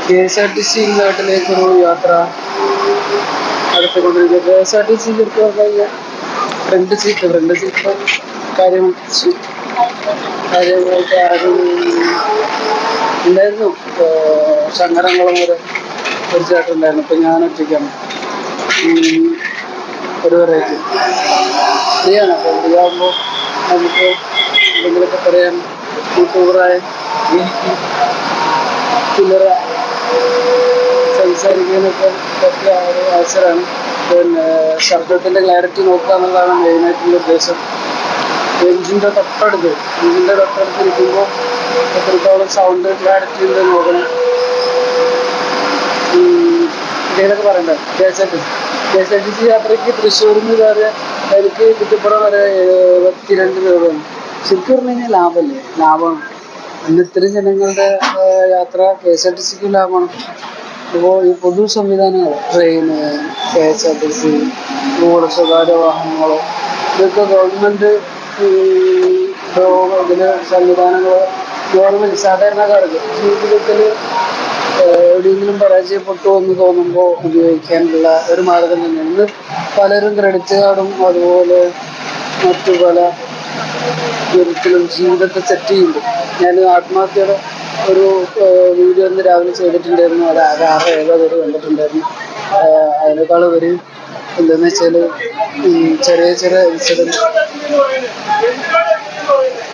KSRTC നാട്ടിലേക്കൊരു യാത്ര നടത്തിക്കൊണ്ടിരിക്കുക. KSRTC എടുത്തു പറഞ്ഞാൽ ഫ്രണ്ട് സീറ്റ് കാര്യമായിട്ട് ആരും ഉണ്ടായിരുന്നു. ശങ്കരംകുളം വരെ ഒരു ചേട്ടനുണ്ടായിരുന്നു. ഇപ്പം ഞാൻ ഒറ്റയ്ക്കാണ്. ഒരു വെറൈറ്റി ഫ്രീയാണ്. അപ്പോൾ ഫ്രീ ആകുമ്പോൾ നമുക്ക് എന്തെങ്കിലുമൊക്കെ പറയാൻ യൂട്യൂബറായ എനിക്ക് ചില്ലറ സംസാരിക്കാനൊക്കെ പറ്റിയ ഒരു അവസരമാണ്. പിന്നെ ശബ്ദത്തിൻ്റെ ക്ലാരിറ്റി നോക്കുക എന്നുള്ളതാണ് മെയിനായിട്ടുള്ള ഉദ്ദേശം. എഞ്ചിൻ്റെ തൊട്ടടുത്തിരിക്കുമ്പോൾ എത്രത്തോളം സൗണ്ട് ക്ലാരിറ്റി ഉണ്ട് നോക്കണം. ഇതിലൊക്കെ പറയണ്ടേ. KSRTC യാത്രയ്ക്ക് തൃശ്ശൂരിൽ നിന്ന് കയറിയ എനിക്ക് കുറ്റിപ്പുറം വരെ 72 രൂപയാണ്. ശരിക്കും പറഞ്ഞു കഴിഞ്ഞാൽ ലാഭമാണ്. ഇന്ന് ഇത്രയും ജനങ്ങളുടെ യാത്ര KSRTCക്ക് ലാഭമാണ്. അപ്പോൾ ഈ പൊതു സംവിധാനങ്ങൾ, ട്രെയിന്, KSRTC, സ്വകാര്യ വാഹനങ്ങൾ, ഇതൊക്കെ ഗവൺമെൻറ് ഇതിന് സംവിധാനങ്ങൾ ഗവൺമെൻറ് സാധാരണക്കാർക്ക് ജീവിതത്തിൽ എവിടെയെങ്കിലും പരാജയപ്പെട്ടു എന്ന് തോന്നുമ്പോൾ ഉപയോഗിക്കാനുള്ള ഒരു മാർഗം തന്നെയാണ്. ഇന്ന് പലരും ക്രെഡിറ്റ് കാർഡും അതുപോലെ മറ്റു പല വിധത്തിലും ജീവിതത്തെ സെറ്റ് ചെയ്യുന്നുണ്ട്. ഞാൻ ആത്മഹത്യയുടെ ഒരു വീഡിയോ ഇന്ന് രാവിലെ ചെയ്തിട്ടുണ്ടായിരുന്നു. അത് 6-7 പേര് കണ്ടിട്ടുണ്ടായിരുന്നു. അതിനേക്കാൾ ഒരു എന്താണെന്ന് വെച്ചാൽ ചെറിയ ഇൻസിഡൻറ്റ്